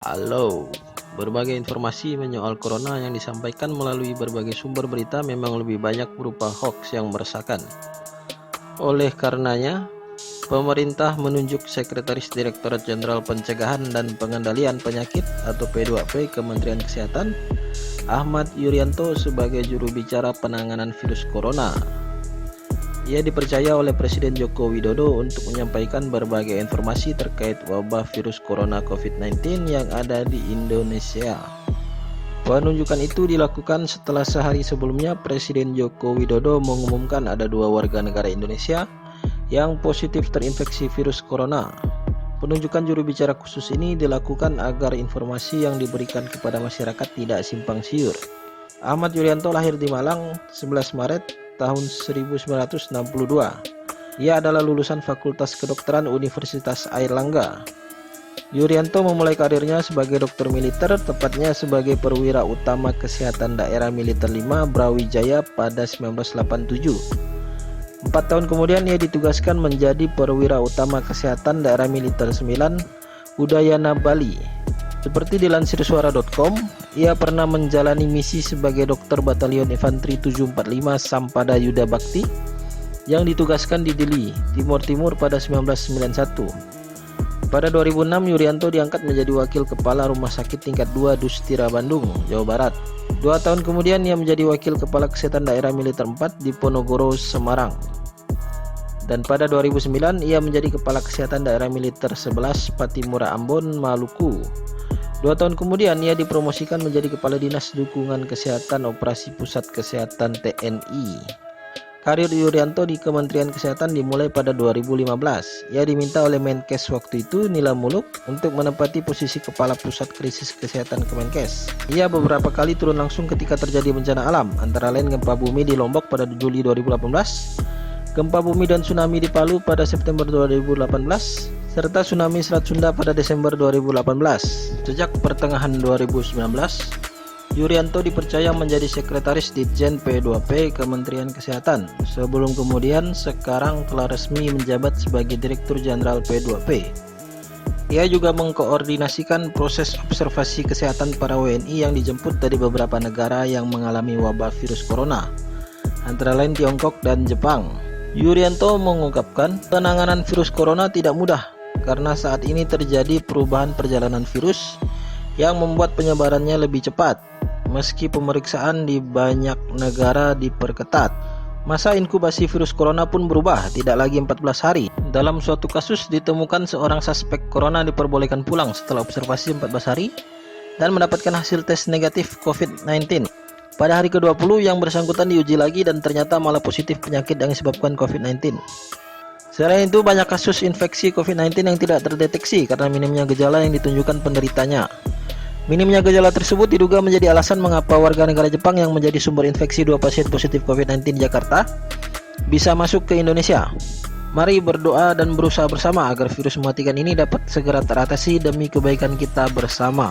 Halo, berbagai informasi menyoal corona yang disampaikan melalui berbagai sumber berita memang lebih banyak berupa hoax yang meresahkan. Oleh karenanya, pemerintah menunjuk Sekretaris Direktorat Jenderal Pencegahan dan Pengendalian Penyakit atau P2P Kementerian Kesehatan, Ahmad Yuryanto sebagai juru bicara penanganan virus corona. Ia dipercaya oleh Presiden Joko Widodo untuk menyampaikan berbagai informasi terkait wabah virus corona COVID-19 yang ada di Indonesia. Penunjukan itu dilakukan setelah sehari sebelumnya Presiden Joko Widodo mengumumkan ada 2 warga negara Indonesia yang positif terinfeksi virus corona. Penunjukan juru bicara khusus ini dilakukan agar informasi yang diberikan kepada masyarakat tidak simpang siur. Ahmad Yuryanto lahir di Malang 11 Maret tahun 1962. Ia adalah lulusan Fakultas Kedokteran Universitas Airlangga. Yuryanto memulai karirnya sebagai dokter militer, tepatnya sebagai perwira utama kesehatan daerah militer 5 Brawijaya pada 1987. 4 tahun kemudian ia ditugaskan menjadi perwira utama kesehatan daerah militer 9 Udayana Bali. Seperti dilansir suara.com, ia pernah menjalani misi sebagai dokter Batalion Infanteri 745 Sampada Yuda Bakti yang ditugaskan di Dili, Timur Timur pada 1991. Pada 2006, Yuryanto diangkat menjadi wakil kepala Rumah Sakit Tingkat 2 Dustira Bandung, Jawa Barat. 2 tahun kemudian ia menjadi wakil kepala kesehatan daerah militer 4 di Ponorogo, Semarang. Dan pada 2009 ia menjadi kepala kesehatan daerah militer 11 Patimura Ambon, Maluku. 2 tahun kemudian ia dipromosikan menjadi Kepala Dinas Dukungan Kesehatan Operasi Pusat Kesehatan TNI. Karir Yuryanto di Kementerian Kesehatan dimulai pada 2015. Ia diminta oleh Menkes waktu itu, Nila Muluk, untuk menempati posisi Kepala Pusat Krisis Kesehatan Kemenkes. Ia beberapa kali turun langsung ketika terjadi bencana alam, antara lain gempa bumi di Lombok pada Juli 2018, gempa bumi dan tsunami di Palu pada September 2018, serta tsunami Selat Sunda pada Desember 2018. Sejak pertengahan 2019, Yuryanto dipercaya menjadi Sekretaris Ditjen P2P Kementerian Kesehatan, sebelum kemudian sekarang telah resmi menjabat sebagai Direktur Jenderal P2P. Ia juga mengkoordinasikan proses observasi kesehatan para WNI yang dijemput dari beberapa negara yang mengalami wabah virus corona, antara lain Tiongkok dan Jepang. Yuryanto mengungkapkan penanganan virus corona tidak mudah karena saat ini terjadi perubahan perjalanan virus yang membuat penyebarannya lebih cepat. Meski pemeriksaan di banyak negara diperketat, masa inkubasi virus corona pun berubah, tidak lagi 14 hari. Dalam suatu kasus ditemukan seorang suspek corona diperbolehkan pulang setelah observasi 14 hari dan mendapatkan hasil tes negatif COVID-19. Pada hari ke-20 yang bersangkutan diuji lagi dan ternyata malah positif penyakit yang disebabkan COVID-19. Selain itu, banyak kasus infeksi COVID-19 yang tidak terdeteksi karena minimnya gejala yang ditunjukkan penderitanya. Minimnya gejala tersebut diduga menjadi alasan mengapa warga negara Jepang yang menjadi sumber infeksi 2 pasien positif COVID-19 di Jakarta bisa masuk ke Indonesia. Mari berdoa dan berusaha bersama agar virus mematikan ini dapat segera teratasi demi kebaikan kita bersama.